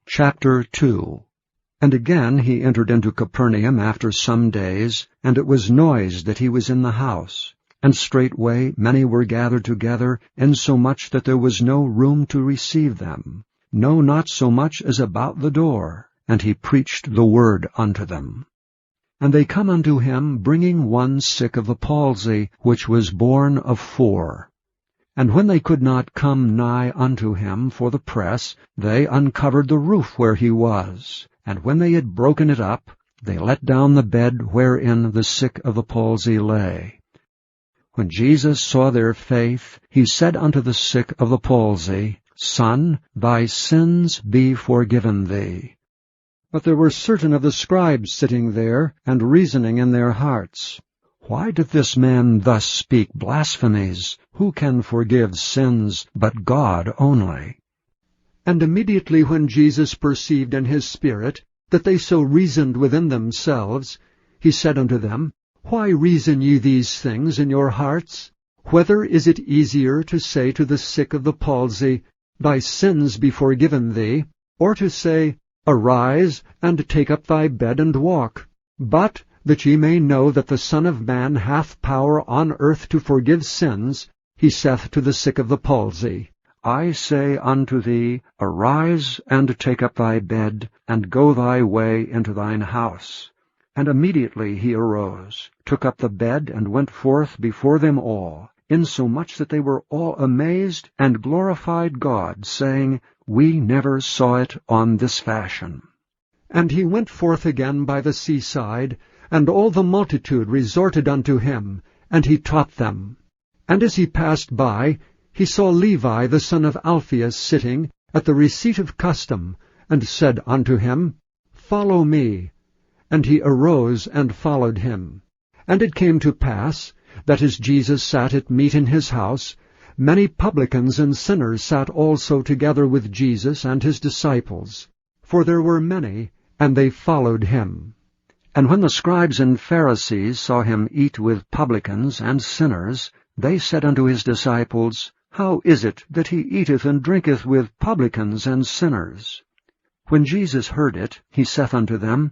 Chapter 2. And again he entered into Capernaum after some days, and it was noised that he was in the house. And straightway many were gathered together, insomuch that there was no room to receive them, no, not so much as about the door. And he preached the word unto them. And they come unto him, bringing one sick of the palsy, which was borne of 4. And when they could not come nigh unto him for the press, they uncovered the roof where he was. And when they had broken it up, they let down the bed wherein the sick of the palsy lay. When Jesus saw their faith, he said unto the sick of the palsy, Son, thy sins be forgiven thee. But there were certain of the scribes sitting there, and reasoning in their hearts, Why doth this man thus speak blasphemies? Who can forgive sins but God only? And immediately when Jesus perceived in his spirit that they so reasoned within themselves, he said unto them, Why reason ye these things in your hearts? Whether is it easier to say to the sick of the palsy, Thy sins be forgiven thee, or to say, Arise, and take up thy bed and walk? But that ye may know that the Son of Man hath power on earth to forgive sins, he saith to the sick of the palsy, I say unto thee, Arise, and take up thy bed, and go thy way into thine house. And immediately he arose, took up the bed, and went forth before them all, insomuch that they were all amazed, and glorified God, saying, We never saw it on this fashion. And he went forth again by the seaside, and all the multitude resorted unto him, and he taught them. And as he passed by, he saw Levi the son of Alphaeus sitting at the receipt of custom, and said unto him, Follow me. And he arose and followed him. And it came to pass, that as Jesus sat at meat in his house, many publicans and sinners sat also together with Jesus and his disciples. For there were many, and they followed him. And when the scribes and Pharisees saw him eat with publicans and sinners, they said unto his disciples, How is it that he eateth and drinketh with publicans and sinners? When Jesus heard it, he saith unto them,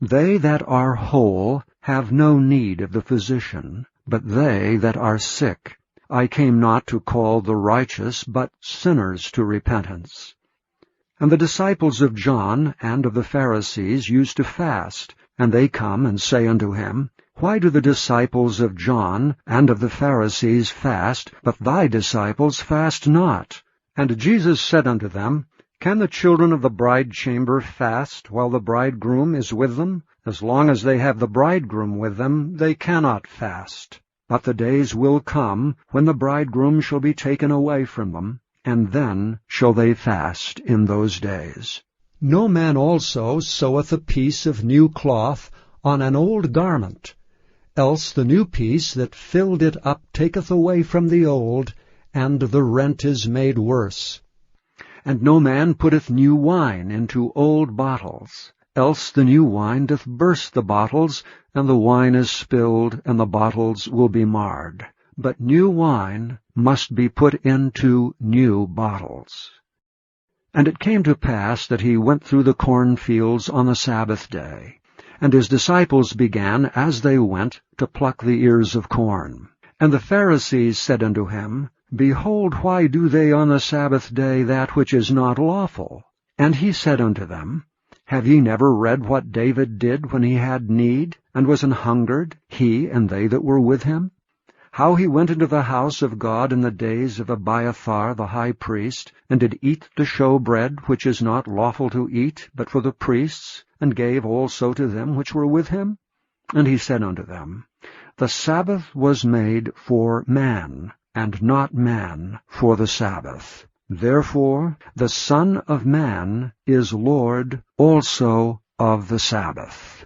They that are whole have no need of the physician, but they that are sick. I came not to call the righteous, but sinners to repentance. And the disciples of John and of the Pharisees used to fast, and they come and say unto him, Why do the disciples of John and of the Pharisees fast, but thy disciples fast not? And Jesus said unto them, Can the children of the bride chamber fast while the bridegroom is with them? As long as they have the bridegroom with them, they cannot fast. But the days will come when the bridegroom shall be taken away from them, and then shall they fast in those days. No man also seweth a piece of new cloth on an old garment, else the new piece that filled it up taketh away from the old, and the rent is made worse. And no man putteth new wine into old bottles, else the new wine doth burst the bottles, and the wine is spilled, and the bottles will be marred. But new wine must be put into new bottles. And it came to pass that he went through the cornfields on the Sabbath day, and his disciples began, as they went, to pluck the ears of corn. And the Pharisees said unto him, Behold, why do they on the Sabbath day that which is not lawful? And he said unto them, Have ye never read what David did when he had need, and was an hungered, he and they that were with him? How he went into the house of God in the days of Abiathar the high priest, and did eat the showbread, which is not lawful to eat, but for the priests, and gave also to them which were with him? And he said unto them, The Sabbath was made for man, and not man for the Sabbath. Therefore the Son of Man is Lord also of the Sabbath.